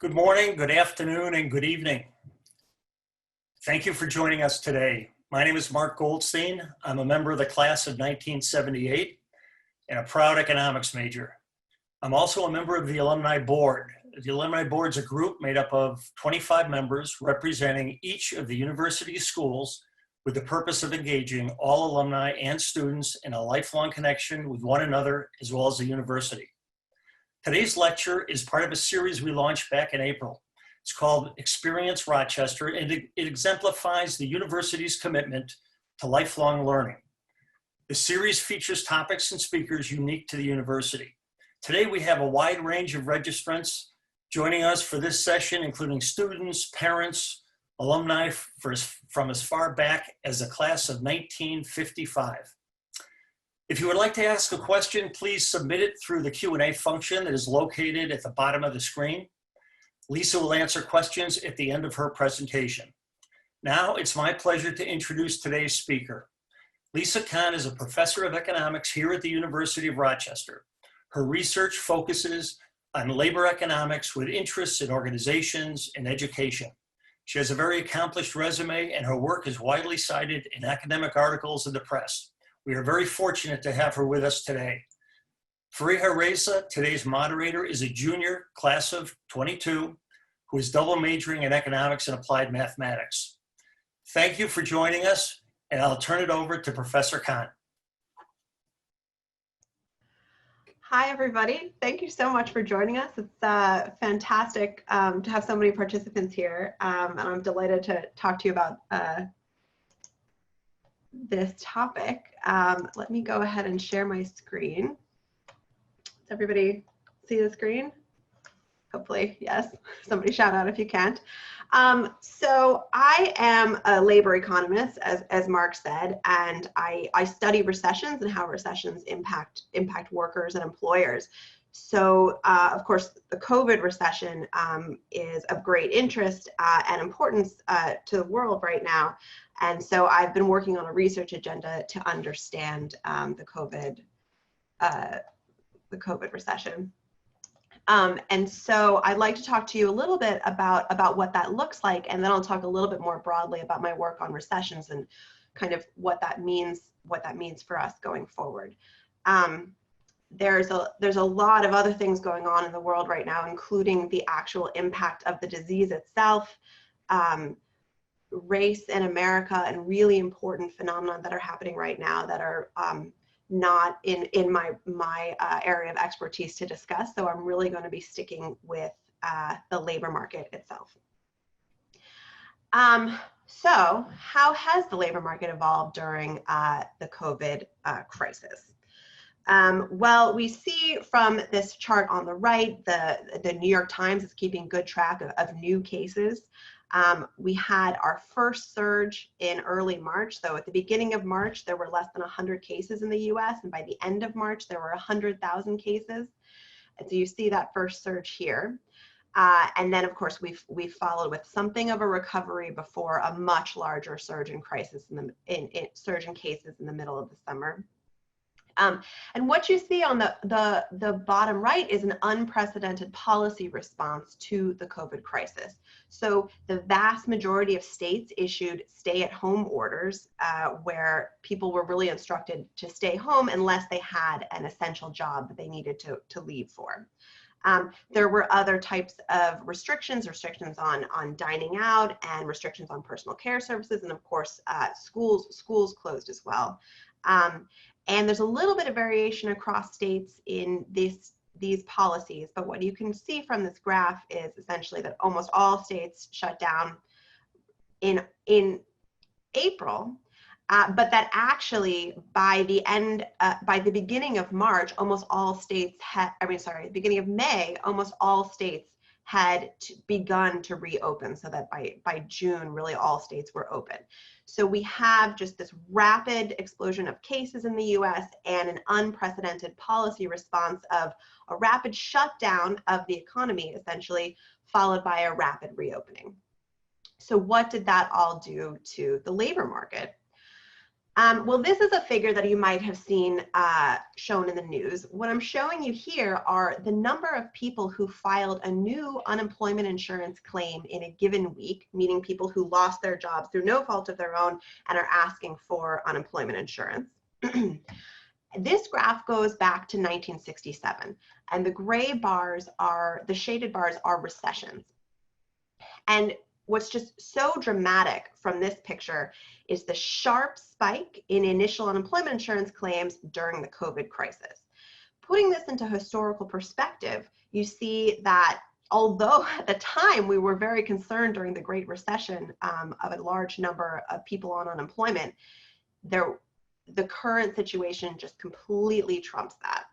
Good morning, good afternoon, and good evening. Thank you for joining us today. My name is Mark Goldstein. I'm a member of the class of 1978 and a proud economics major. I'm also a member of the Alumni Board. The Alumni Board is a group made up of 25 members representing each of the university schools with the purpose of engaging all alumni and students in a lifelong connection with one another as well as the university. Today's lecture is part of a series we launched back in April. It's called Experience Rochester, and it exemplifies the university's commitment to lifelong learning. The series features topics and speakers unique to the university. Today we have a wide range of registrants joining us for this session, including students, parents, alumni from as far back as the class of 1955. If you would like to ask a question, please submit it through the Q&A function that is located at the bottom of the screen. Lisa will answer questions at the end of her presentation. Now it's my pleasure to introduce today's speaker. Lisa Kahn is a professor of economics here at the University of Rochester. Her research focuses on labor economics with interests in organizations and education. She has a very accomplished resume, and her work is widely cited in academic articles in the press. We are very fortunate to have her with us today. Fariha Reza, today's moderator, is a junior, class of 22, who is double majoring in economics and applied mathematics. Thank you for joining us, and I'll turn it over to Professor Kahn. Hi, everybody. Thank you so much for joining us. It's fantastic to have so many participants here, and I'm delighted to talk to you about this topic. Let me go ahead and share my screen. Does everybody see the screen? Hopefully, yes. Somebody shout out if you can't. So I am a labor economist, as Mark said, and I study recessions and how recessions impact workers and employers. So, of course, the COVID recession is of great interest and importance to the world right now. And so I've been working on a research agenda to understand the COVID recession. And so I'd like to talk to you a little bit about what that looks like, and then I'll talk a little bit more broadly about my work on recessions and kind of what that means for us going forward. There's a lot of other things going on in the world right now, including the actual impact of the disease itself, race in America, and really important phenomena that are happening right now that are not in my area of expertise to discuss. So I'm really going to be sticking with the labor market itself. So how has the labor market evolved during the COVID crisis? Well, we see from this chart on the right, the New York Times is keeping good track of new cases. We had our first surge in early March. So at the beginning of March, there were less than 100 cases in the US, and by the end of March, there were 100,000 cases. And so you see that first surge here. And then, of course, we've followed with something of a recovery before a much larger surge in cases in the middle of the summer. And what you see on the bottom right is an unprecedented policy response to the COVID crisis. So the vast majority of states issued stay-at-home orders where people were really instructed to stay home unless they had an essential job that they needed to leave for. There were other types of restrictions on dining out and restrictions on personal care services, and of course schools closed as well. And there's a little bit of variation across states in these policies, but what you can see from this graph is essentially that almost all states shut down in April, but that actually by the beginning of March, almost all states beginning of May, almost all states had begun to reopen, so that by June, really all states were open. So we have just this rapid explosion of cases in the US and an unprecedented policy response of a rapid shutdown of the economy, essentially, followed by a rapid reopening. So what did that all do to the labor market? Well, this is a figure that you might have seen shown in the news. What I'm showing you here are the number of people who filed a new unemployment insurance claim in a given week, meaning people who lost their jobs through no fault of their own and are asking for unemployment insurance. This graph goes back to 1967, and the gray bars are, the shaded bars are recessions. And what's just so dramatic from this picture is the sharp spike in initial unemployment insurance claims during the COVID crisis. Putting this into historical perspective, you see that although at the time we were very concerned during the Great Recession of a large number of people on unemployment, the current situation just completely trumps that.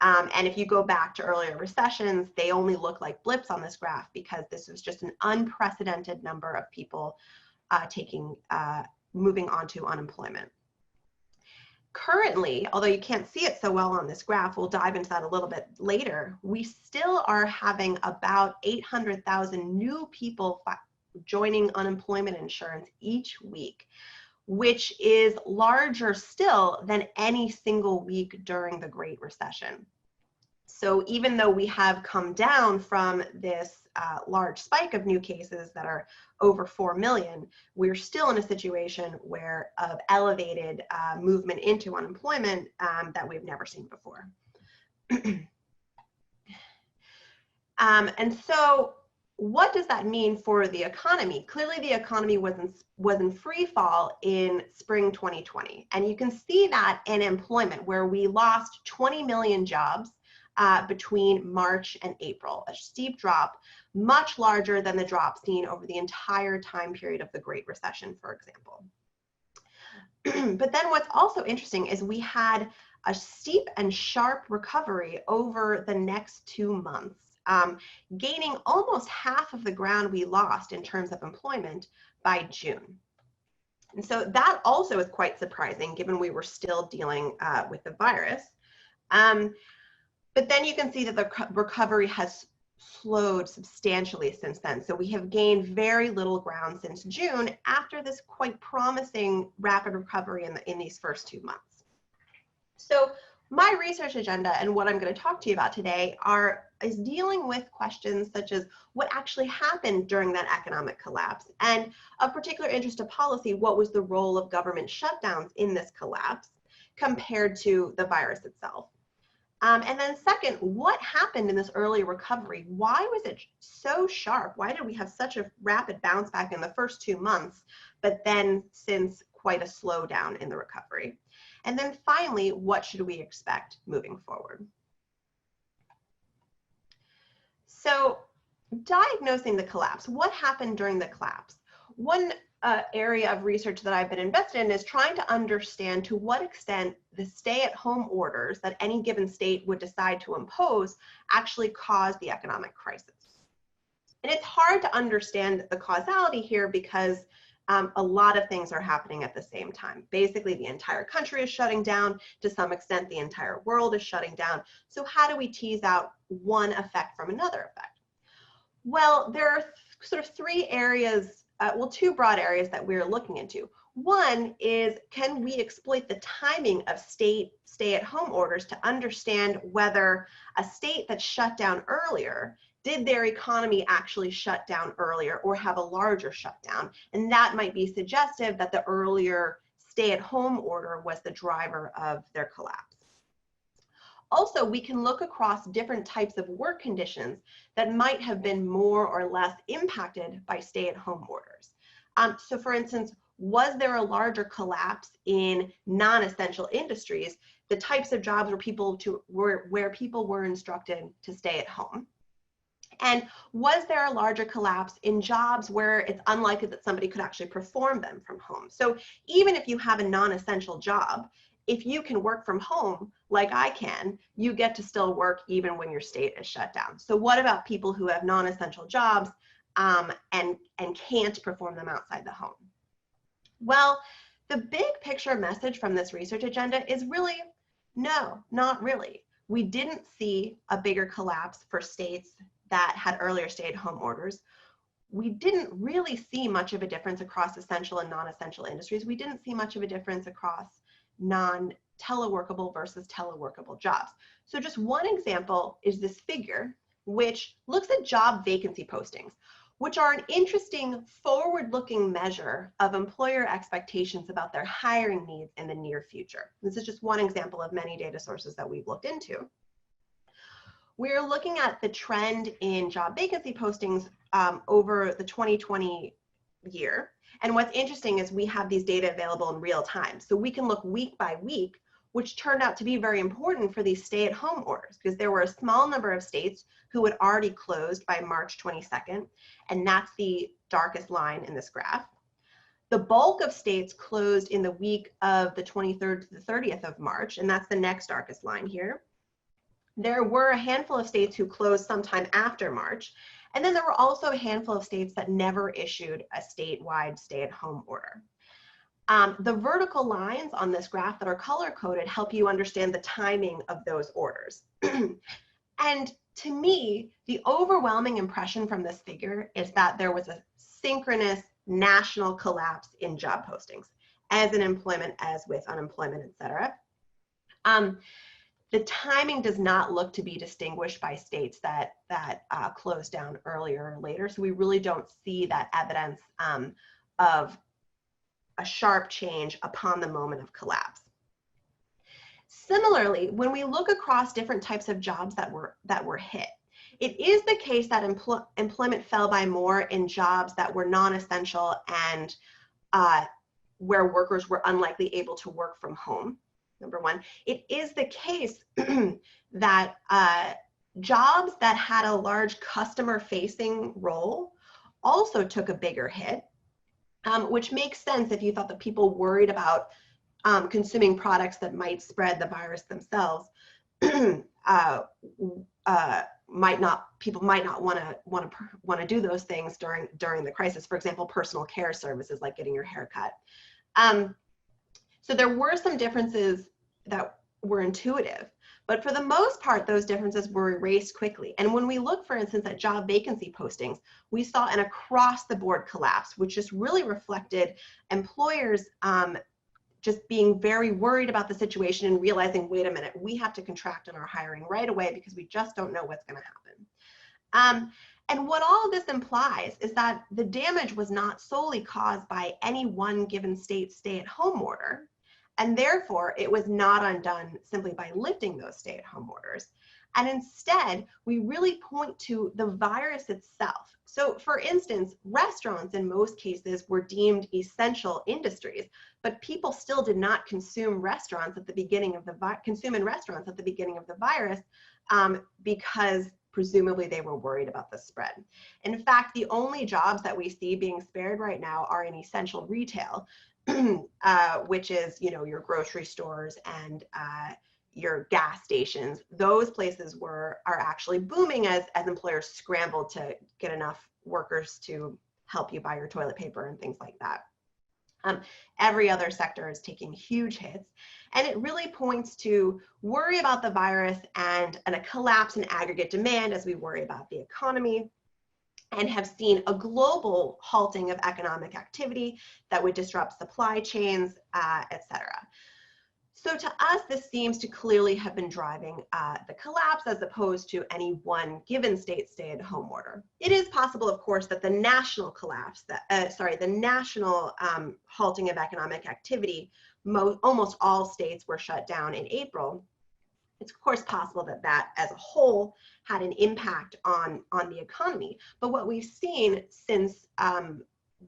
And if you go back to earlier recessions, they only look like blips on this graph because this was just an unprecedented number of people moving on to unemployment. Currently, although you can't see it so well on this graph, we'll dive into that a little bit later, we still are having about 800,000 new people joining unemployment insurance each week, which is larger still than any single week during the Great Recession. So even though we have come down from this large spike of new cases that are over 4 million, we're still in a situation where of elevated movement into unemployment that we've never seen before. And so what does that mean for the economy? Clearly, the economy was in free fall in spring 2020. And you can see that in employment, where we lost 20 million jobs between March and April, a steep drop, much larger than the drop seen over the entire time period of the Great Recession, for example. But then what's also interesting is we had a steep and sharp recovery over the next 2 months. Gaining almost half of the ground we lost in terms of employment by June. And so that also is quite surprising given we were still dealing with the virus. But then you can see that the recovery has slowed substantially since then. So we have gained very little ground since June after this quite promising rapid recovery in these first 2 months. So my research agenda and what I'm going to talk to you about today is dealing with questions such as what actually happened during that economic collapse, and of particular interest to policy, what was the role of government shutdowns in this collapse compared to the virus itself. And then second, what happened in this early recovery? Why was it so sharp? Why did we have such a rapid bounce back in the first 2 months, but then since quite a slowdown in the recovery? And then finally, what should we expect moving forward? So diagnosing the collapse, what happened during the collapse? One area of research that I've been invested in is trying to understand to what extent the stay-at-home orders that any given state would decide to impose actually caused the economic crisis. And it's hard to understand the causality here because a lot of things are happening at the same time. Basically, the entire country is shutting down. To some extent, the entire world is shutting down. So how do we tease out one effect from another effect? Well, there are sort of 3 areas, 2 broad areas that we're looking into. One is, can we exploit the timing of state stay-at-home orders to understand whether a state that shut down earlier, did their economy actually shut down earlier or have a larger shutdown? And that might be suggestive that the earlier stay-at-home order was the driver of their collapse. Also, we can look across different types of work conditions that might have been more or less impacted by stay-at-home orders. So for instance, was there a larger collapse in non-essential industries, the types of jobs where people were instructed to stay at home? And was there a larger collapse in jobs where it's unlikely that somebody could actually perform them from home? So even if you have a non-essential job, if you can work from home like I can, you get to still work even when your state is shut down. So what about people who have non-essential jobs and can't perform them outside the home? Well, the big picture message from this research agenda is really, no, not really. We didn't see a bigger collapse for states that had earlier stay-at-home orders. we didn't really see much of a difference across essential and non-essential industries. We didn't see much of a difference across non-teleworkable versus teleworkable jobs. So just one example is this figure, which looks at job vacancy postings, which are an interesting forward-looking measure of employer expectations about their hiring needs in the near future. This is just one example of many data sources that we've looked into. We're looking at the trend in job vacancy postings over the 2020 year. And what's interesting is we have these data available in real time. So we can look week by week, which turned out to be very important for these stay-at-home orders, because there were a small number of states who had already closed by March 22nd, and that's the darkest line in this graph. The bulk of states closed in the week of the 23rd to the 30th of March, and that's the next darkest line here. There were a handful of states who closed sometime after March, and then there were also a handful of states that never issued a statewide stay-at-home order. The vertical lines on this graph that are color-coded help you understand the timing of those orders. And to me, the overwhelming impression from this figure is that there was a synchronous national collapse in job postings, as in employment, as with unemployment, et cetera. The timing does not look to be distinguished by states that closed down earlier or later, so we really don't see that evidence of a sharp change upon the moment of collapse. Similarly, when we look across different types of jobs that were hit, it is the case that employment fell by more in jobs that were non-essential and where workers were unlikely able to work from home. Number one, it is the case that jobs that had a large customer-facing role also took a bigger hit, which makes sense if you thought that people worried about consuming products that might spread the virus themselves. People might not want to do those things during the crisis. For example, personal care services like getting your hair cut. So there were some differences that were intuitive, but for the most part, those differences were erased quickly. And when we look, for instance, at job vacancy postings, we saw an across-the-board collapse, which just really reflected employers just being very worried about the situation and realizing, wait a minute, we have to contract on our hiring right away because we just don't know what's going to happen. And what all of this implies is that the damage was not solely caused by any one given state's stay-at-home order, and therefore it was not undone simply by lifting those stay-at-home orders. And instead, we really point to the virus itself. So for instance, restaurants in most cases were deemed essential industries, but people still did not consume in restaurants at the beginning of the virus because presumably they were worried about the spread. In fact, the only jobs that we see being spared right now are in essential retail, which is, your grocery stores and your gas stations. Those places are actually booming as employers scramble to get enough workers to help you buy your toilet paper and things like that. Every other sector is taking huge hits, and it really points to worry about the virus and a collapse in aggregate demand as we worry about the economy, and have seen a global halting of economic activity that would disrupt supply chains, et cetera. So to us, this seems to clearly have been driving the collapse as opposed to any one given state stay-at-home order. It is possible, of course, that the national collapse, the national halting of economic activity, almost all states were shut down in April. It's of course possible that as a whole had an impact on the economy. But what we've seen since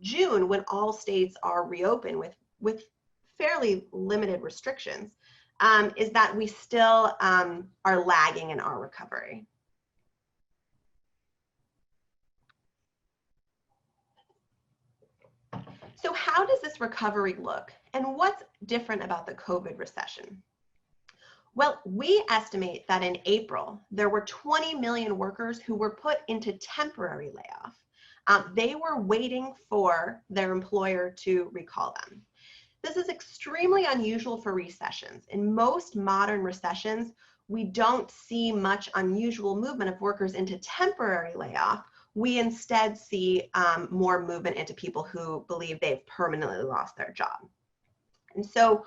June, when all states are reopened with fairly limited restrictions, is that we still are lagging in our recovery. So how does this recovery look, and what's different about the COVID recession? Well, we estimate that in April, there were 20 million workers who were put into temporary layoff. They were waiting for their employer to recall them. This is extremely unusual for recessions. In most modern recessions, we don't see much unusual movement of workers into temporary layoff we instead see more movement into people who believe they've permanently lost their job. And so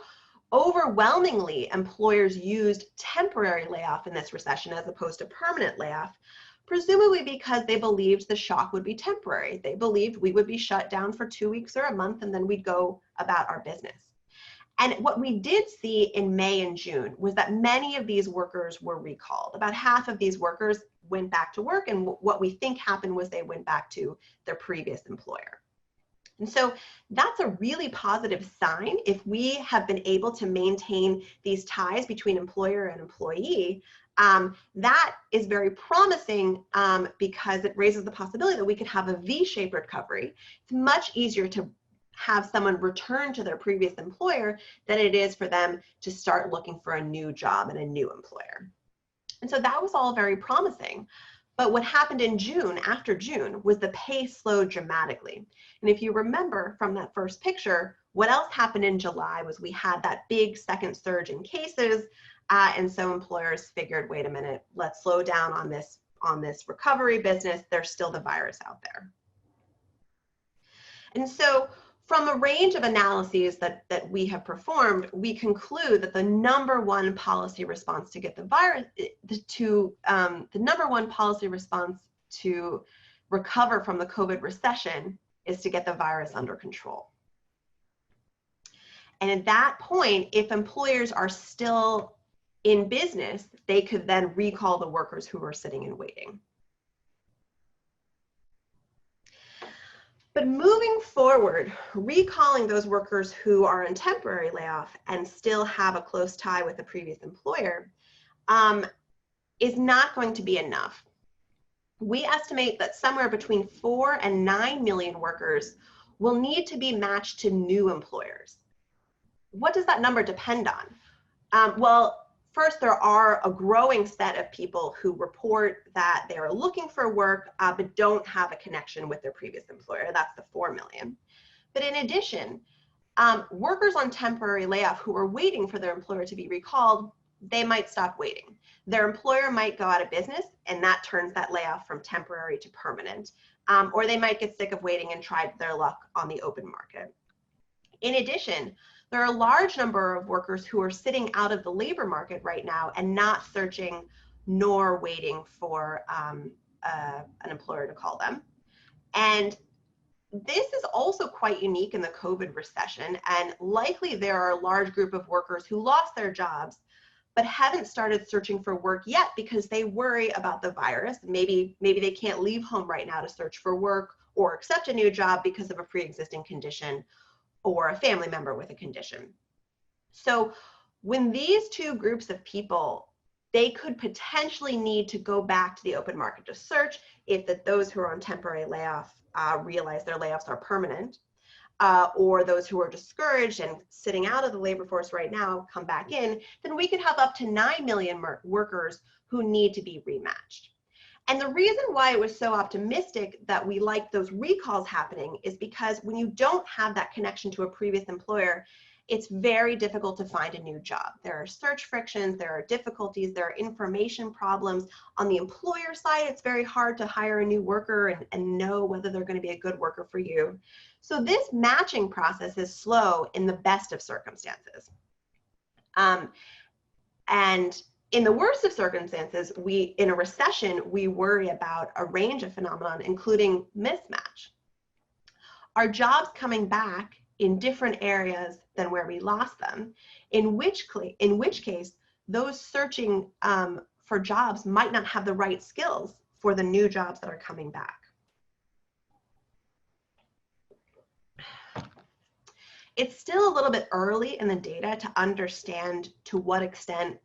overwhelmingly, employers used temporary layoff in this recession as opposed to permanent layoff, presumably because they believed the shock would be temporary. They believed we would be shut down for 2 weeks or a month and then we'd go about our business. And what we did see in May and June was that many of these workers were recalled. About half of these workers went back to work, and what we think happened was they went back to their previous employer. And so that's a really positive sign. If we have been able to maintain these ties between employer and employee, that is very promising because it raises the possibility that we could have a V-shaped recovery. It's much easier to have someone return to their previous employer than it is for them to start looking for a new job and a new employer. And so that was all very promising. But what happened in June, after June, was the pace slowed dramatically. And if you remember from that first picture, what else happened in July was we had that big second surge in cases. And so employers figured, wait a minute, let's slow down on this recovery business. There's still the virus out there. And so from a range of analyses that we have performed, we conclude that the number one policy response to get the virus, the number one policy response to recover from the COVID recession is to get the virus under control. And at that point, if employers are still in business, they could then recall the workers who are sitting and waiting. But moving forward, recalling those workers who are in temporary layoff and still have a close tie with the previous employer is not going to be enough. We estimate that somewhere between 4 and 9 million workers will need to be matched to new employers. What does that number depend on? Well, first, there are a growing set of people who report that they are looking for work, but don't have a connection with their previous employer. That's the 4 million. But in addition, workers on temporary layoff who are waiting for their employer to be recalled, they might stop waiting. Their employer might go out of business, and that turns that layoff from temporary to permanent. Or they might get sick of waiting and try their luck on the open market. In addition, there are a large number of workers who are sitting out of the labor market right now and not searching nor waiting for an employer to call them. And this is also quite unique in the COVID recession, and likely there are a large group of workers who lost their jobs but haven't started searching for work yet because they worry about the virus. Maybe they can't leave home right now to search for work or accept a new job because of a pre-existing condition or a family member with a condition. So when these two groups of people, they could potentially need to go back to the open market to search if those who are on temporary layoff realize their layoffs are permanent, or those who are discouraged and sitting out of the labor force right now come back in, then we could have up to 9 million workers who need to be rematched. And the reason why it was so optimistic that we liked those recalls happening is because when you don't have that connection to a previous employer, it's very difficult to find a new job. There are search frictions, there are difficulties, there are information problems. On the employer side, it's very hard to hire a new worker and know whether they're going to be a good worker for you. So this matching process is slow in the best of circumstances. And in the worst of circumstances, in a recession, we worry about a range of phenomena, including mismatch. Are jobs coming back in different areas than where we lost them? In which case, those searching for jobs might not have the right skills for the new jobs that are coming back. It's still a little bit early in the data to understand to what extent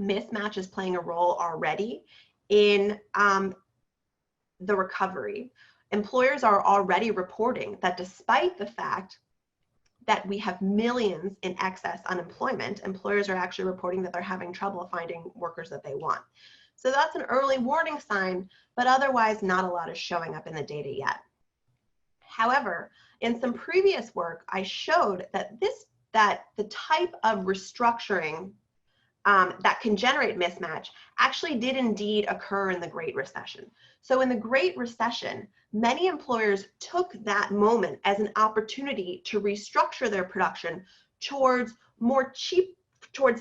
mismatch is playing a role already in the recovery. Employers are already reporting that despite the fact that we have millions in excess unemployment, employers are actually reporting that they're having trouble finding workers that they want. So that's an early warning sign, but otherwise not a lot is showing up in the data yet. However, in some previous work, I showed that the type of restructuring that can generate mismatch actually did indeed occur in the Great Recession. So in the Great Recession, many employers took that moment as an opportunity to restructure their production towards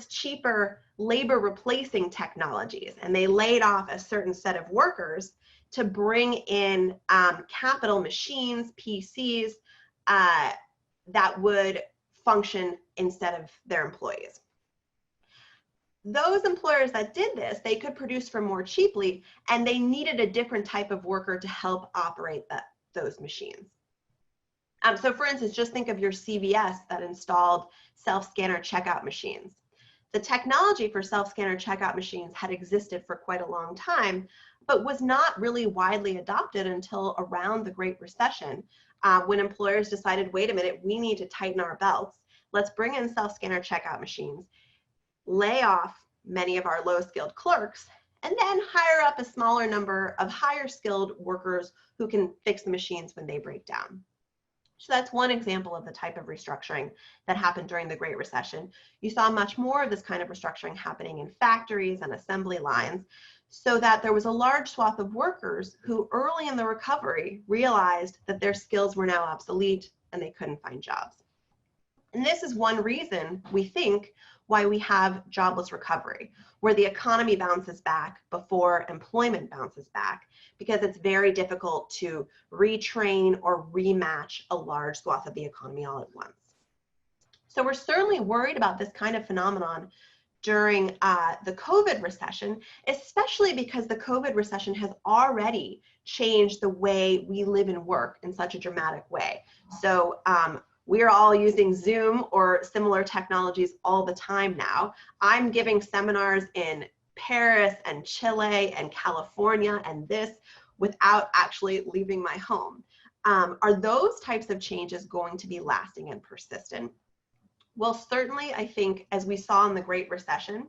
cheaper labor replacing technologies. And they laid off a certain set of workers to bring in capital machines, PCs, that would function instead of their employees. Those employers that did this, they could produce for more cheaply, and they needed a different type of worker to help operate those machines. So for instance, just think of your CVS that installed self-scanner checkout machines. The technology for self-scanner checkout machines had existed for quite a long time, but was not really widely adopted until around the Great Recession, when employers decided, wait a minute, we need to tighten our belts. Let's bring in self-scanner checkout machines, lay off many of our low-skilled clerks, and then hire up a smaller number of higher-skilled workers who can fix the machines when they break down. So that's one example of the type of restructuring that happened during the Great Recession. You saw much more of this kind of restructuring happening in factories and assembly lines, so that there was a large swath of workers who early in the recovery realized that their skills were now obsolete and they couldn't find jobs. And this is one reason we think why we have jobless recovery, where the economy bounces back before employment bounces back, because it's very difficult to retrain or rematch a large swath of the economy all at once. So we're certainly worried about this kind of phenomenon during the COVID recession, especially because the COVID recession has already changed the way we live and work in such a dramatic way. So we're all using Zoom or similar technologies all the time now. I'm giving seminars in Paris and Chile and California and this without actually leaving my home. Are those types of changes going to be lasting and persistent? Well, certainly, I think, as we saw in the Great Recession,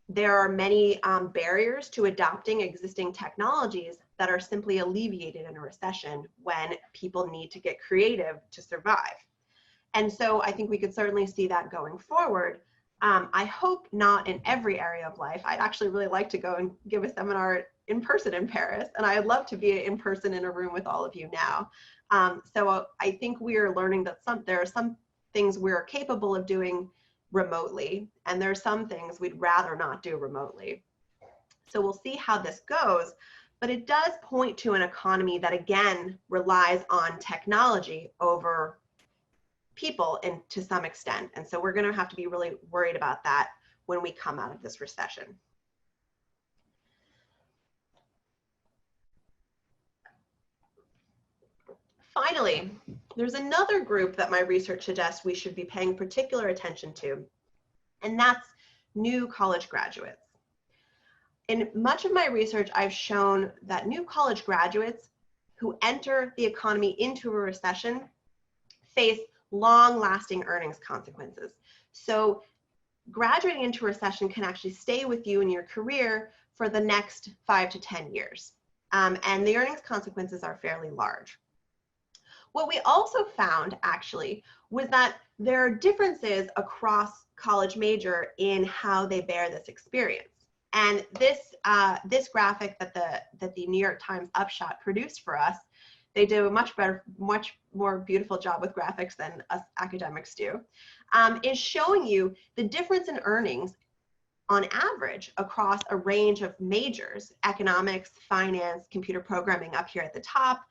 there are many barriers to adopting existing technologies that are simply alleviated in a recession when people need to get creative to survive. And so I think we could certainly see that going forward. I hope not in every area of life. I'd actually really like to go and give a seminar in person in Paris, and I'd love to be in person in a room with all of you now. So I think we are learning that there are some things we're capable of doing remotely, and there are some things we'd rather not do remotely. So we'll see how this goes, but it does point to an economy that again relies on technology over people to some extent. And so we're going to have to be really worried about that when we come out of this recession. Finally, there's another group that my research suggests we should be paying particular attention to, and that's new college graduates. In much of my research, I've shown that new college graduates who enter the economy into a recession face long-lasting earnings consequences. So graduating into a recession can actually stay with you in your career for the next 5 to 10 years. And the earnings consequences are fairly large. What we also found actually was that there are differences across college major in how they bear this experience. And this graphic that the New York Times Upshot produced for us, they do a much more beautiful job with graphics than us academics do, is showing you the difference in earnings on average across a range of majors: economics, finance, computer programming up here at the top,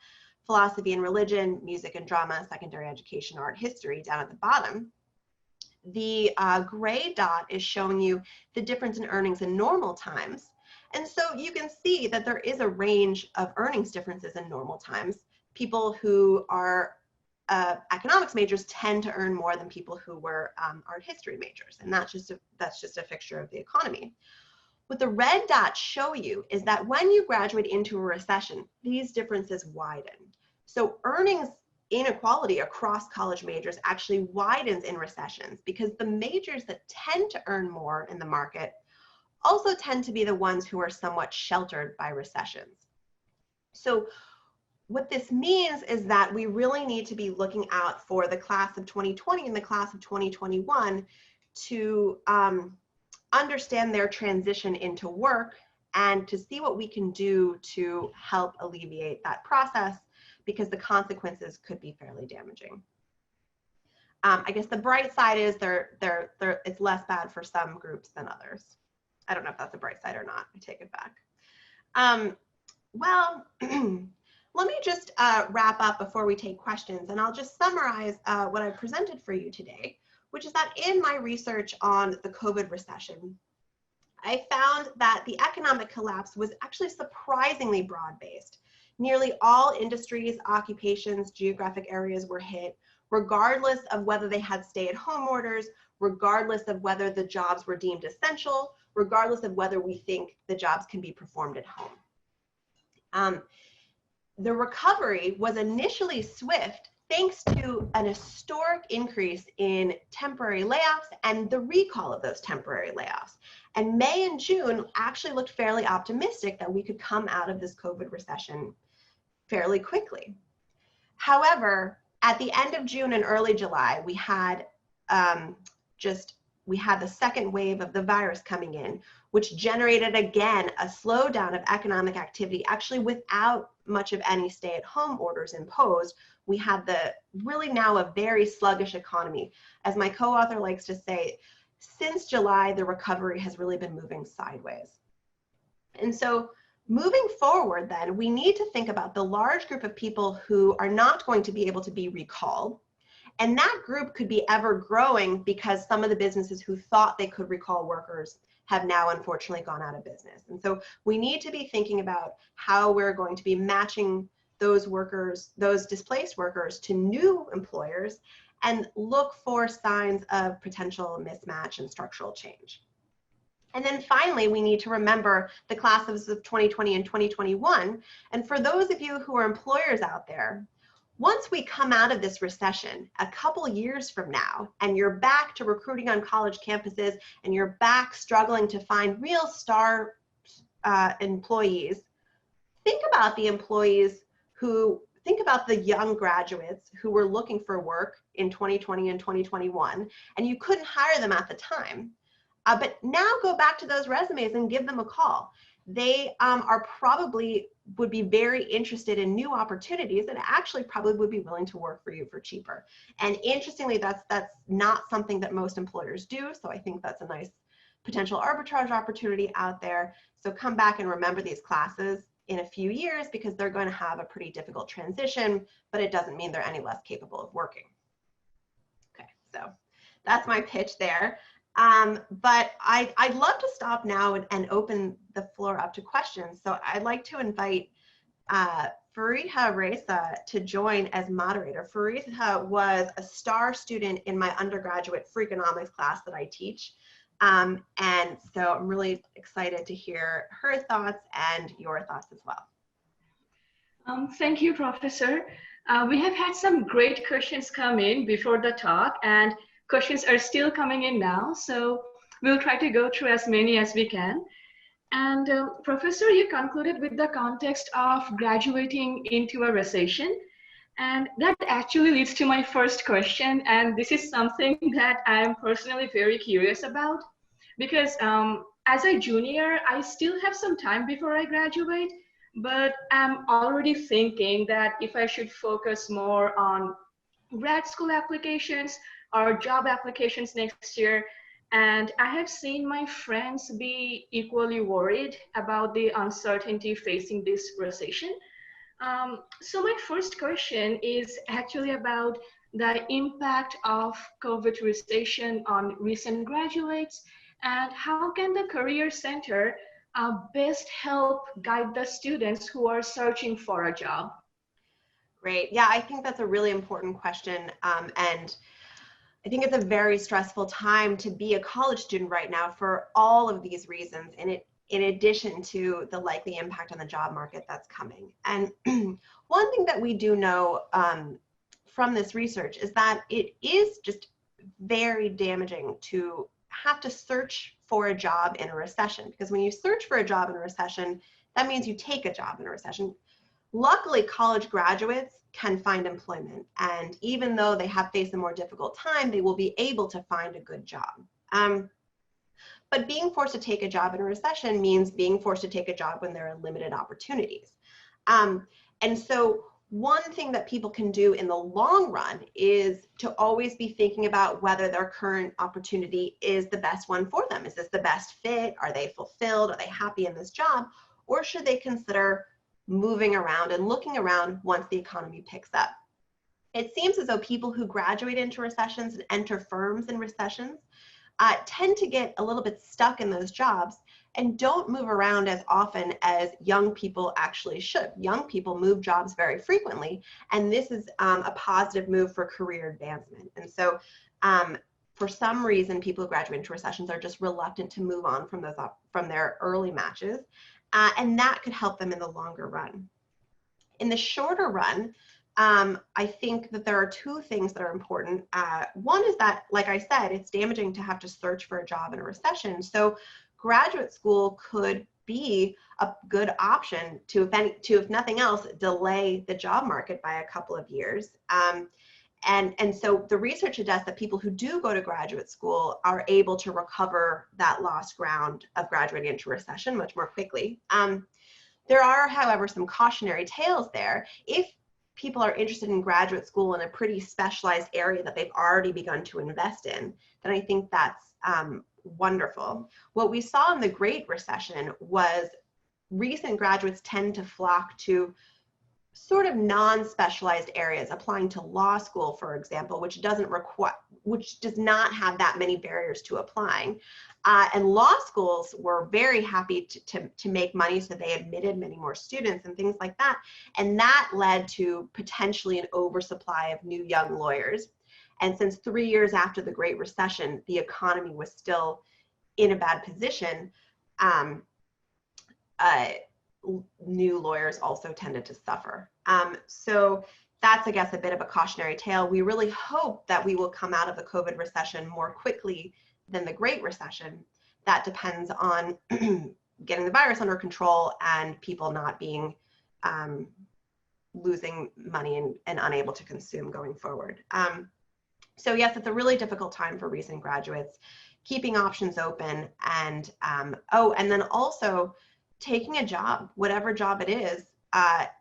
philosophy and religion, music and drama, secondary education, art history down at the bottom. The gray dot is showing you the difference in earnings in normal times. And so you can see that there is a range of earnings differences in normal times. People who are economics majors tend to earn more than people who were art history majors. And that's just a fixture of the economy. What the red dots show you is that when you graduate into a recession, these differences widen. So earnings inequality across college majors actually widens in recessions, because the majors that tend to earn more in the market also tend to be the ones who are somewhat sheltered by recessions. So what this means is that we really need to be looking out for the class of 2020 and the class of 2021 to understand their transition into work and to see what we can do to help alleviate that process, because the consequences could be fairly damaging. I guess the bright side is it's less bad for some groups than others. I don't know if that's a bright side or not. I take it back. Well, let me just wrap up before we take questions, and I'll just summarize what I presented for you today, which is that in my research on the COVID recession, I found that the economic collapse was actually surprisingly broad-based. Nearly all industries, occupations, geographic areas were hit, regardless of whether they had stay-at-home orders, regardless of whether the jobs were deemed essential, regardless of whether we think the jobs can be performed at home. The recovery was initially swift thanks to an historic increase in temporary layoffs and the recall of those temporary layoffs. And May and June actually looked fairly optimistic that we could come out of this COVID recession fairly quickly. However, at the end of June and early July, we had the second wave of the virus coming in, which generated again a slowdown of economic activity, actually without much of any stay-at-home orders imposed. We had really now a very sluggish economy. As my co-author likes to say, since July, the recovery has really been moving sideways. And so moving forward then, we need to think about the large group of people who are not going to be able to be recalled. And that group could be ever growing because some of the businesses who thought they could recall workers have now unfortunately gone out of business. And so we need to be thinking about how we're going to be matching those workers, those displaced workers, to new employers, and look for signs of potential mismatch and structural change. And then finally, we need to remember the classes of 2020 and 2021. And for those of you who are employers out there, once we come out of this recession a couple years from now, and you're back to recruiting on college campuses, and you're back struggling to find real star employees, think about the young graduates who were looking for work in 2020 and 2021, and you couldn't hire them at the time. But now go back to those resumes and give them a call. They would be very interested in new opportunities, and actually probably would be willing to work for you for cheaper. And interestingly, that's not something that most employers do. So I think that's a nice potential arbitrage opportunity out there. So come back and remember these classes in a few years, because they're going to have a pretty difficult transition, but it doesn't mean they're any less capable of working. Okay, so that's my pitch there. But I'd love to stop now and open the floor up to questions. So I'd like to invite Fariha Reza to join as moderator. Fariha was a star student in my undergraduate Freakonomics class that I teach. And so I'm really excited to hear her thoughts and your thoughts as well. Thank you, Professor. We have had some great questions come in before the talk, and questions are still coming in now, so we'll try to go through as many as we can. And Professor, you concluded with the context of graduating into a recession, and that actually leads to my first question, and this is something that I'm personally very curious about, because as a junior, I still have some time before I graduate, but I'm already thinking that if I should focus more on grad school applications or job applications next year. And I have seen my friends be equally worried about the uncertainty facing this recession. So my first question is actually about the impact of COVID recession on recent graduates, and how can the Career Center best help guide the students who are searching for a job? Great. Yeah, I think that's a really important question. And I think it's a very stressful time to be a college student right now for all of these reasons, and in addition to the likely impact on the job market that's coming. And one thing that we do know from this research is that it is just very damaging to have to search for a job in a recession, because when you search for a job in a recession, that means you take a job in a recession. Luckily, college graduates can find employment, and even though they have faced a more difficult time, they will be able to find a good job. But being forced to take a job in a recession means being forced to take a job when there are limited opportunities. And so one thing that people can do in the long run is to always be thinking about whether their current opportunity is the best one for them. Is this the best fit? Are they fulfilled? Are they happy in this job? Or should they consider moving around and looking around once the economy picks up? It seems as though people who graduate into recessions and enter firms in recessions tend to get a little bit stuck in those jobs and don't move around as often as young people actually should. Young people move jobs very frequently, and this is a positive move for career advancement. And so for some reason, people who graduate into recessions are just reluctant to move on from their early matches, and that could help them in the longer run. In the shorter run, I think that there are two things that are important. One is that, like I said, it's damaging to have to search for a job in a recession. So graduate school could be a good option to, if nothing else, delay the job market by a couple of years. And so the research suggests that people who do go to graduate school are able to recover that lost ground of graduating into recession much more quickly. There are, however, some cautionary tales there. If people are interested in graduate school in a pretty specialized area that they've already begun to invest in, then I think that's wonderful. What we saw in the Great Recession was recent graduates tend to flock to sort of non-specialized areas, applying to law school, for example, which does not have that many barriers to applying. And law schools were very happy to make money, so they admitted many more students and things like that. And that led to potentially an oversupply of new young lawyers. And since 3 years after the Great Recession, the economy was still in a bad position, new lawyers also tended to suffer. So that's, I guess, a bit of a cautionary tale. We really hope that we will come out of the COVID recession more quickly than the Great Recession. That depends on getting the virus under control and people not being losing money and unable to consume going forward. So yes, it's a really difficult time for recent graduates, keeping options open, and and then also taking a job, whatever job it is.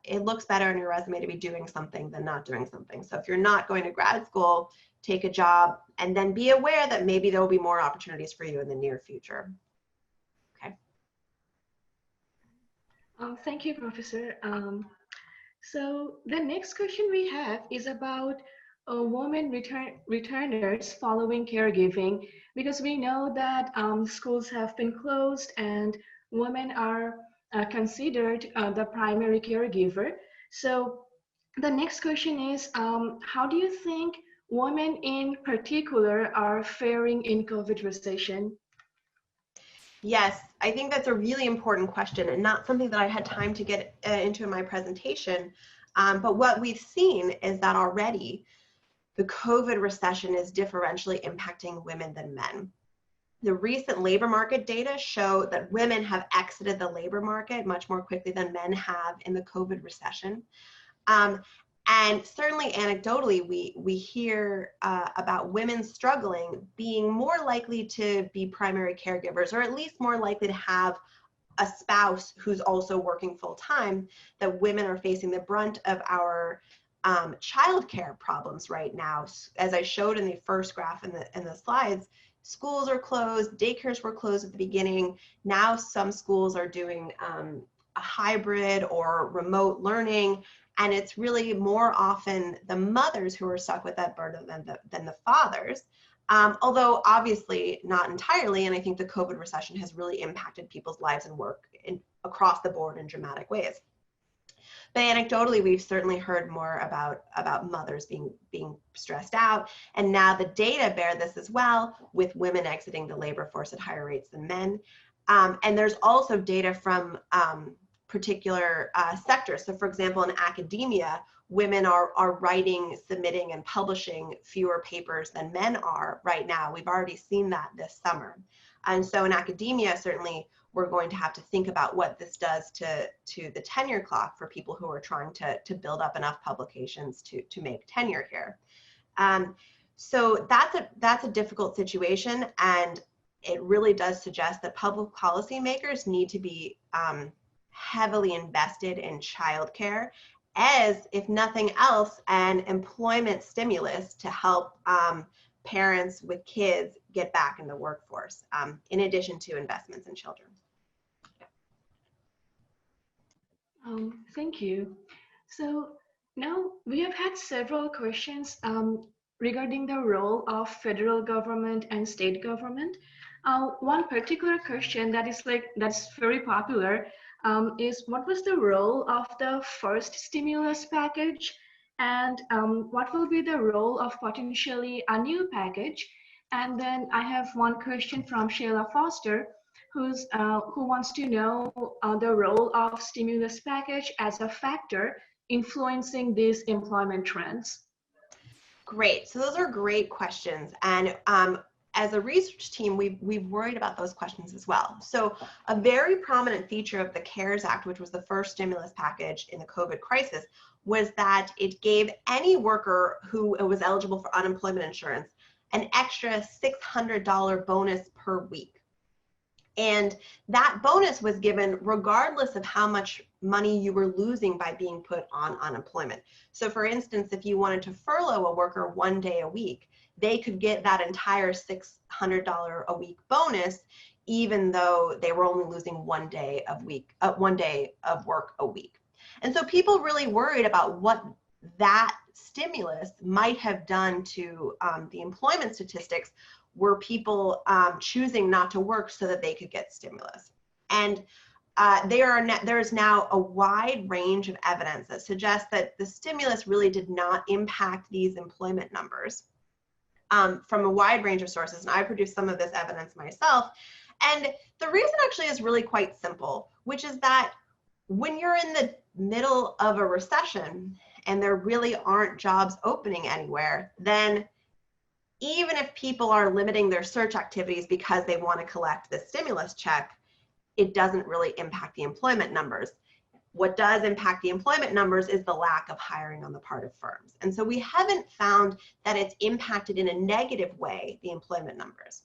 It looks better on your resume to be doing something than not doing something. So if you're not going to grad school, take a job, and then be aware that maybe there will be more opportunities for you in the near future. Okay. Thank you, Professor. So the next question we have is about women returners following caregiving, because we know that schools have been closed and women are considered the primary caregiver. So the next question is, how do you think women in particular are faring in COVID recession? Yes, I think that's a really important question and not something that I had time to get into in my presentation. But what we've seen is that already the COVID recession is differentially impacting women than men. The recent labor market data show that women have exited the labor market much more quickly than men have in the COVID recession. And certainly anecdotally, we hear about women struggling, being more likely to be primary caregivers, or at least more likely to have a spouse who's also working full time, that women are facing the brunt of our childcare problems right now. As I showed in the first graph in the slides, schools are closed, daycares were closed at the beginning. Now some schools are doing a hybrid or remote learning, and it's really more often the mothers who are stuck with that burden than the fathers. Although obviously not entirely, and I think the COVID recession has really impacted people's lives and work across the board in dramatic ways. But anecdotally, we've certainly heard more about mothers being stressed out, and now the data bear this as well, with women exiting the labor force at higher rates than men. And there's also data from particular sectors. So for example, in academia, women are writing, submitting, and publishing fewer papers than men are right now. We've already seen that this summer. And so in academia, certainly we're going to have to think about what this does to the tenure clock for people who are trying to build up enough publications to make tenure here. So that's a difficult situation, and it really does suggest that public policymakers need to be heavily invested in childcare as, if nothing else, an employment stimulus to help parents with kids get back in the workforce, in addition to investments in children. Thank you. So now we have had several questions regarding the role of federal government and state government. One particular question that's very popular is what was the role of the first stimulus package, and what will be the role of potentially a new package? And then I have one question from Sheila Foster, who wants to know the role of stimulus package as a factor influencing these employment trends. Great. So those are great questions. And as a research team, we've worried about those questions as well. So a very prominent feature of the CARES Act, which was the first stimulus package in the COVID crisis, was that it gave any worker who was eligible for unemployment insurance an extra $600 bonus per week. And that bonus was given regardless of how much money you were losing by being put on unemployment. So for instance, if you wanted to furlough a worker 1 day a week, they could get that entire $600 a week bonus, even though they were only losing 1 day of work a week. And so people really worried about what that stimulus might have done to the employment statistics, were people choosing not to work so that they could get stimulus. And there is now a wide range of evidence that suggests that the stimulus really did not impact these employment numbers from a wide range of sources. And I produced some of this evidence myself. And the reason actually is really quite simple, which is that when you're in the middle of a recession and there really aren't jobs opening anywhere, then even if people are limiting their search activities because they want to collect the stimulus check, it doesn't really impact the employment numbers. What does impact the employment numbers is the lack of hiring on the part of firms. And so we haven't found that it's impacted in a negative way the employment numbers.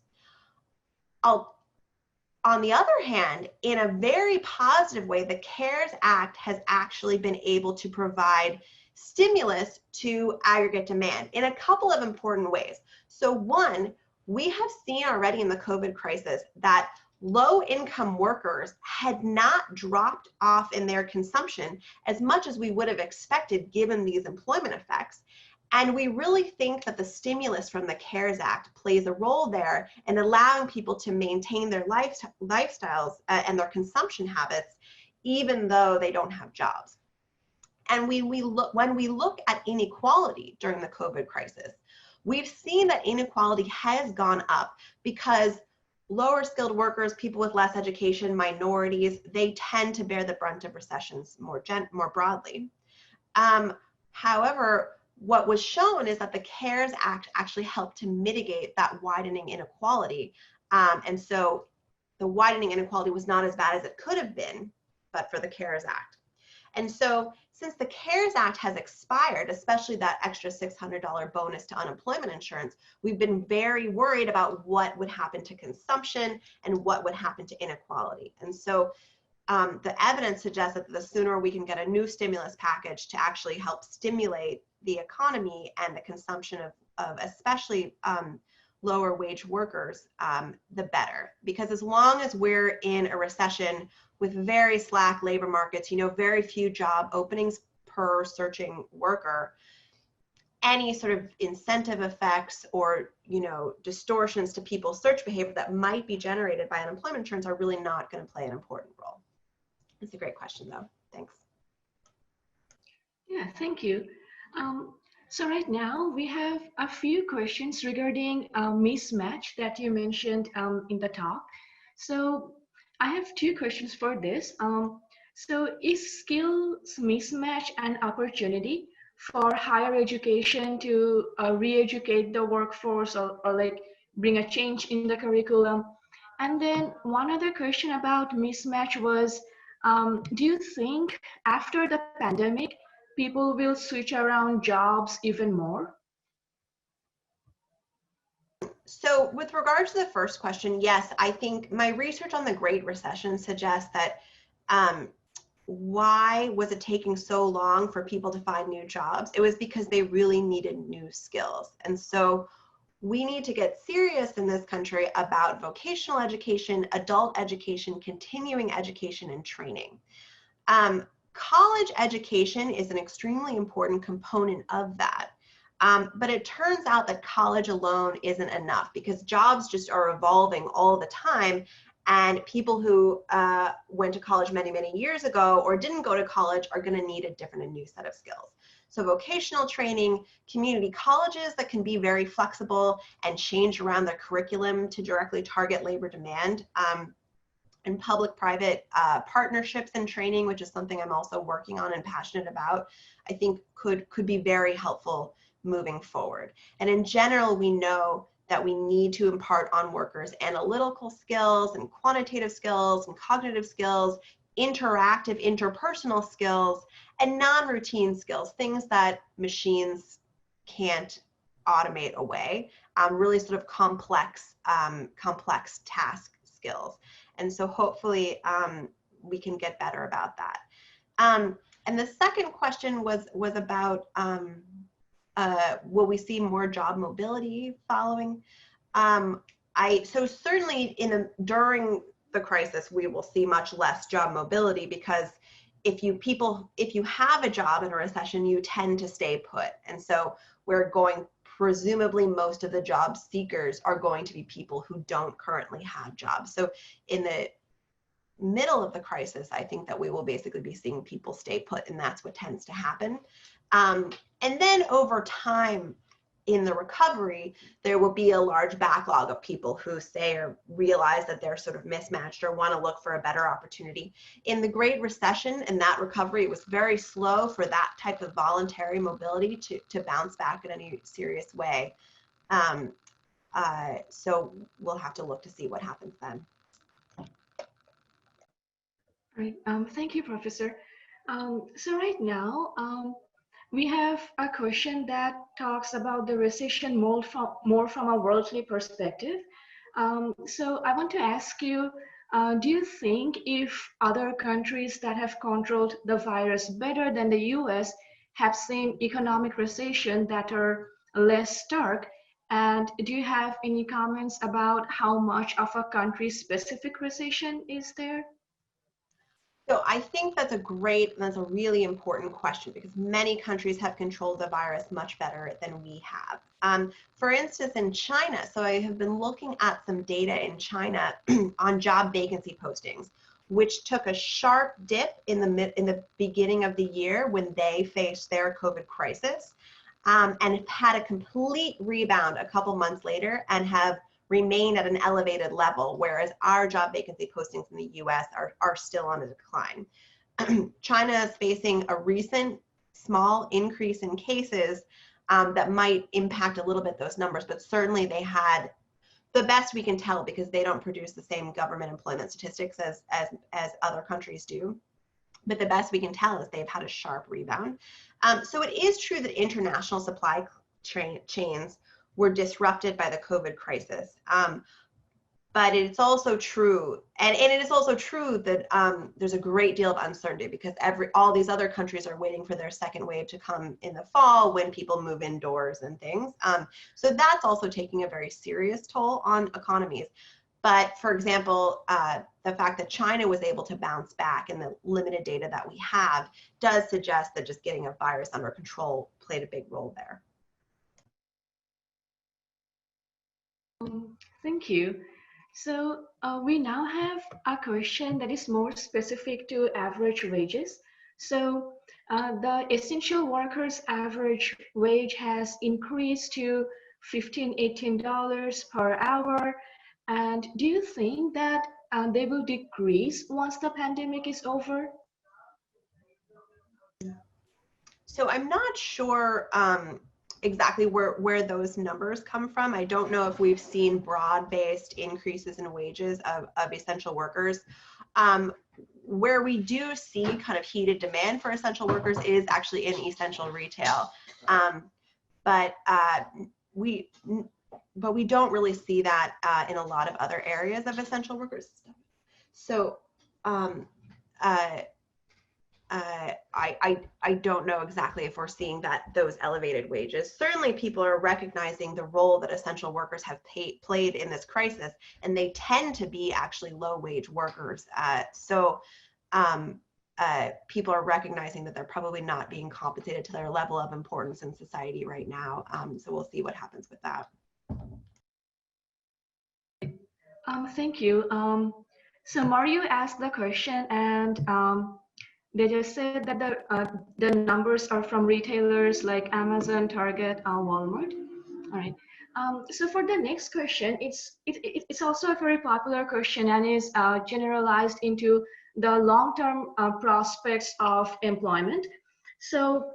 On the other hand, in a very positive way, the CARES Act has actually been able to provide stimulus to aggregate demand in a couple of important ways. So one, we have seen already in the COVID crisis that low-income workers had not dropped off in their consumption as much as we would have expected given these employment effects. And we really think that the stimulus from the CARES Act plays a role there in allowing people to maintain their lifestyles and their consumption habits, even though they don't have jobs. And when we look at inequality during the COVID crisis, we've seen that inequality has gone up because lower skilled workers, people with less education, minorities, they tend to bear the brunt of recessions more broadly. However, what was shown is that the CARES Act actually helped to mitigate that widening inequality. And so the widening inequality was not as bad as it could have been, but for the CARES Act. And so since the CARES Act has expired, especially that extra $600 bonus to unemployment insurance, we've been very worried about what would happen to consumption and what would happen to inequality. And so the evidence suggests that the sooner we can get a new stimulus package to actually help stimulate the economy and the consumption of especially lower wage workers, the better. Because as long as we're in a recession with very slack labor markets, very few job openings per searching worker, any sort of incentive effects or, distortions to people's search behavior that might be generated by unemployment insurance are really not going to play an important role. It's a great question though. Thanks. Yeah, thank you. So right now we have a few questions regarding mismatch that you mentioned in the talk. So I have two questions for this. So is skills mismatch an opportunity for higher education to re-educate the workforce or like bring a change in the curriculum? And then one other question about mismatch was, do you think after the pandemic, people will switch around jobs even more? So with regard to the first question, yes, I think my research on the Great Recession suggests that why was it taking so long for people to find new jobs? It was because they really needed new skills. And so we need to get serious in this country about vocational education, adult education, continuing education, and training. College education is an extremely important component of that. But it turns out that college alone isn't enough because jobs just are evolving all the time. And people who went to college many, many years ago or didn't go to college are going to need a different and new set of skills. So vocational training, community colleges that can be very flexible and change around their curriculum to directly target labor demand, and public-private partnerships and training, which is something I'm also working on and passionate about, I think could be very helpful moving forward. And in general, we know that we need to impart on workers analytical skills and quantitative skills and cognitive skills, interactive interpersonal skills, and non-routine skills, things that machines can't automate away, really sort of complex task skills. And so hopefully we can get better about that. And the second question was about will we see more job mobility following? So certainly during the crisis, we will see much less job mobility because if you have a job in a recession, you tend to stay put. And so presumably most of the job seekers are going to be people who don't currently have jobs. So in the middle of the crisis, I think that we will basically be seeing people stay put, and that's what tends to happen. And then over time in the recovery, there will be a large backlog of people who say or realize that they're sort of mismatched or want to look for a better opportunity. In the Great Recession and that recovery, it was very slow for that type of voluntary mobility to bounce back in any serious way. So we'll have to look to see what happens then. Right. Thank you, Professor. So right now, we have a question that talks about the recession more from a worldly perspective. So I want to ask you, do you think if other countries that have controlled the virus better than the US have seen economic recession that are less stark? And do you have any comments about how much of a country-specific recession is there? So I think that's a really important question because many countries have controlled the virus much better than we have. For instance, in China, so I have been looking at some data in China on job vacancy postings, which took a sharp dip in the beginning of the year when they faced their COVID crisis, and had a complete rebound a couple months later and have remain at an elevated level, whereas our job vacancy postings in the US are still on a decline. China is facing a recent small increase in cases that might impact a little bit those numbers, but certainly they had the best we can tell because they don't produce the same government employment statistics as other countries do. But the best we can tell is they've had a sharp rebound. So it is true that international supply chains were disrupted by the COVID crisis. But it's also true, and it is also true that there's a great deal of uncertainty because all these other countries are waiting for their second wave to come in the fall when people move indoors and things. So that's also taking a very serious toll on economies. But for example, the fact that China was able to bounce back and the limited data that we have does suggest that just getting a virus under control played a big role there. Thank you. So we now have a question that is more specific to average wages. So the essential workers' average wage has increased to $15, $18 per hour. And do you think that they will decrease once the pandemic is over? So I'm not sure exactly where those numbers come from. I don't know if we've seen broad-based increases in wages of essential workers. Where we do see kind of heated demand for essential workers is actually in essential retail. But but we don't really see that in a lot of other areas of essential workers. So I don't know exactly if we're seeing those elevated wages. Certainly people are recognizing the role that essential workers have played in this crisis, and they tend to be actually low wage workers. People are recognizing that they're probably not being compensated to their level of importance in society right now. So we'll see what happens with that. Thank you. So Mario asked the question, and they just said that the numbers are from retailers like Amazon, Target, Walmart. All right. So for the next question, it's also a very popular question and is generalized into the long-term prospects of employment. So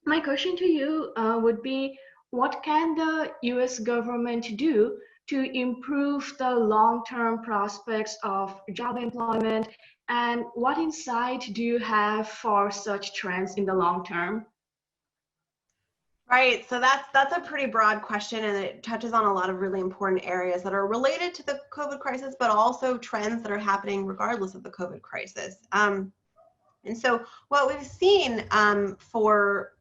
my question to you would be, what can the U.S. government do to improve the long-term prospects of job employment, and what insight do you have for such trends in the long term? Right, so that's a pretty broad question, and it touches on a lot of really important areas that are related to the COVID crisis, but also trends that are happening regardless of the COVID crisis. And so what we've seen for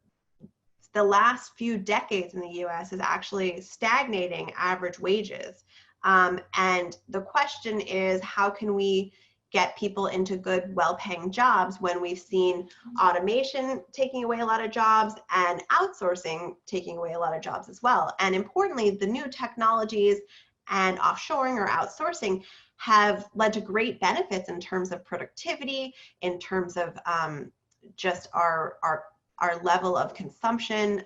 the last few decades in the US is actually stagnating average wages. And the question is, how can we get people into good, well-paying jobs when we've seen automation taking away a lot of jobs and outsourcing taking away a lot of jobs as well? And importantly, the new technologies and offshoring or outsourcing have led to great benefits in terms of productivity, in terms of just our level of consumption,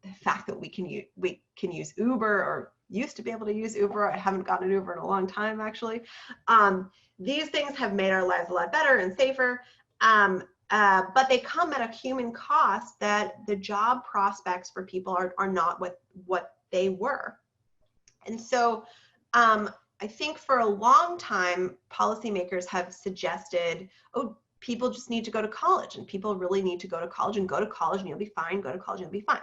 the fact that we can use Uber, or used to be able to use Uber. I haven't gotten an Uber in a long time, actually. These things have made our lives a lot better and safer, but they come at a human cost that the job prospects for people are not what they were. And so I think for a long time, policymakers have suggested, oh, people just need to go to college, and people really need to go to college, and you'll be fine, go to college and you'll be fine.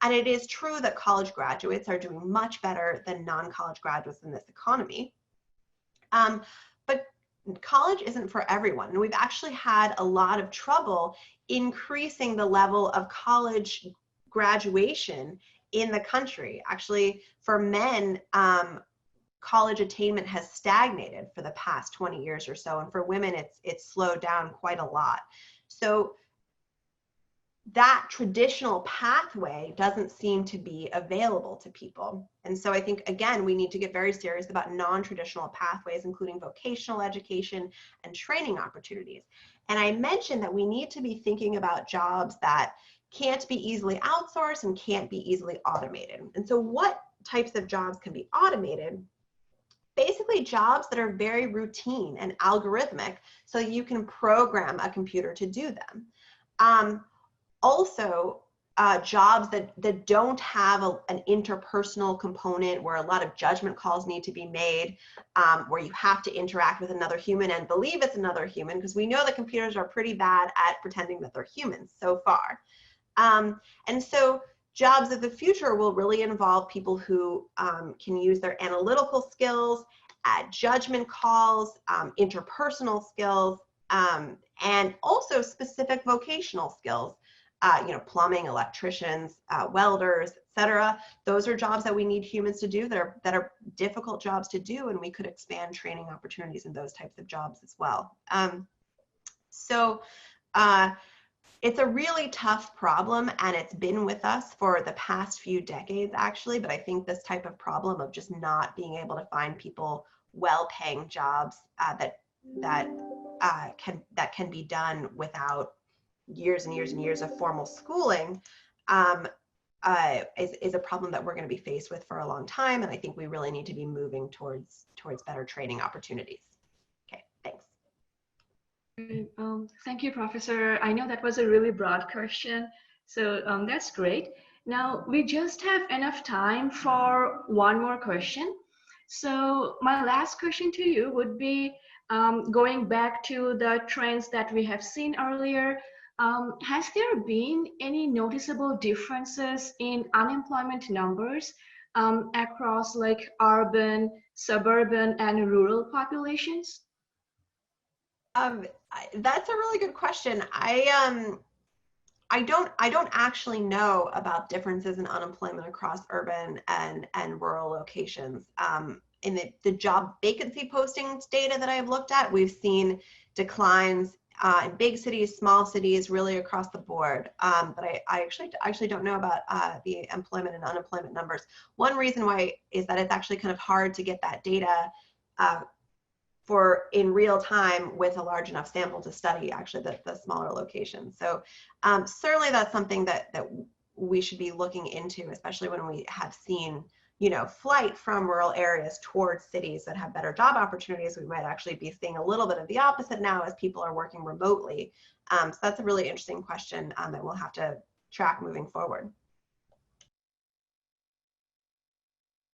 And it is true that college graduates are doing much better than non-college graduates in this economy. But college isn't for everyone. And we've actually had a lot of trouble increasing the level of college graduation in the country. Actually, for men, college attainment has stagnated for the past 20 years or so, and for women it's slowed down quite a lot. So that traditional pathway doesn't seem to be available to people. And so I think, again, we need to get very serious about non-traditional pathways, including vocational education and training opportunities. And I mentioned that we need to be thinking about jobs that can't be easily outsourced and can't be easily automated. And so what types of jobs can be automated? Basically jobs that are very routine and algorithmic, so you can program a computer to do them. Also, jobs that don't have an interpersonal component, where a lot of judgment calls need to be made, where you have to interact with another human and believe it's another human, because we know that computers are pretty bad at pretending that they're humans so far. And so jobs of the future will really involve people who can use their analytical skills, judgment calls, interpersonal skills, and also specific vocational skills, plumbing, electricians, welders, etc. Those are jobs that we need humans to do that are difficult jobs to do, and we could expand training opportunities in those types of jobs as well. It's a really tough problem, and it's been with us for the past few decades, actually. But I think this type of problem of just not being able to find people well-paying jobs that can be done without years and years and years of formal schooling is a problem that we're going to be faced with for a long time. And I think we really need to be moving towards better training opportunities. Okay, thanks. Thank you, Professor. I know that was a really broad question, so that's great. Now, we just have enough time for one more question. So my last question to you would be, going back to the trends that we have seen earlier, has there been any noticeable differences in unemployment numbers across like urban, suburban, and rural populations? That's a really good question. I don't actually know about differences in unemployment across urban and rural locations. In the job vacancy postings data that I've looked at, we've seen declines in big cities, small cities, really across the board. But I actually don't know about the employment and unemployment numbers. One reason why is that it's actually kind of hard to get that data for in real time with a large enough sample to study actually the smaller locations. So certainly that's something that we should be looking into, especially when we have seen, you know, flight from rural areas towards cities that have better job opportunities. We might actually be seeing a little bit of the opposite now as people are working remotely. So that's a really interesting question that we'll have to track moving forward.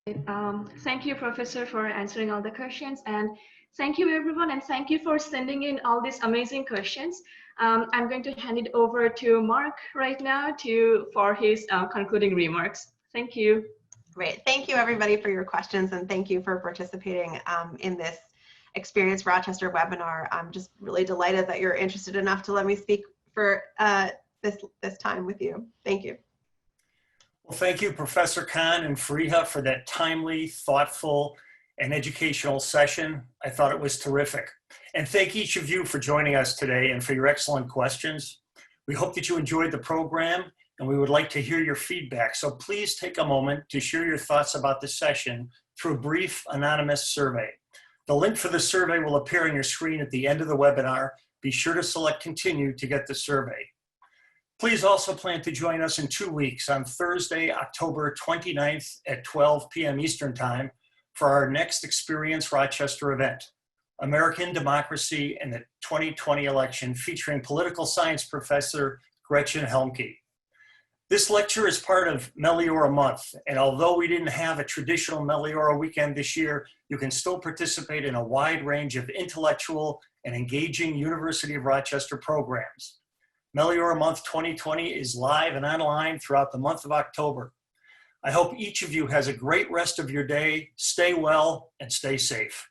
Thank you, Professor, for answering all the questions. And thank you, everyone. And thank you for sending in all these amazing questions. I'm going to hand it over to Mark right now for his concluding remarks. Thank you. Great. Thank you, everybody, for your questions. And thank you for participating in this Experience Rochester webinar. I'm just really delighted that you're interested enough to let me speak for this time with you. Thank you. Well, thank you, Professor Khan and Fariha, for that timely, thoughtful, and educational session. I thought it was terrific. And thank each of you for joining us today and for your excellent questions. We hope that you enjoyed the program, and we would like to hear your feedback. So please take a moment to share your thoughts about the session through a brief anonymous survey. The link for the survey will appear on your screen at the end of the webinar. Be sure to select Continue to get the survey. Please also plan to join us in 2 weeks on Thursday, October 29th at 12 p.m. Eastern Time for our next Experience Rochester event, American Democracy and the 2020 Election, featuring political science professor Gretchen Helmke. This lecture is part of Meliora Month, and although we didn't have a traditional Meliora weekend this year, you can still participate in a wide range of intellectual and engaging University of Rochester programs. Meliora Month 2020 is live and online throughout the month of October. I hope each of you has a great rest of your day. Stay well and stay safe.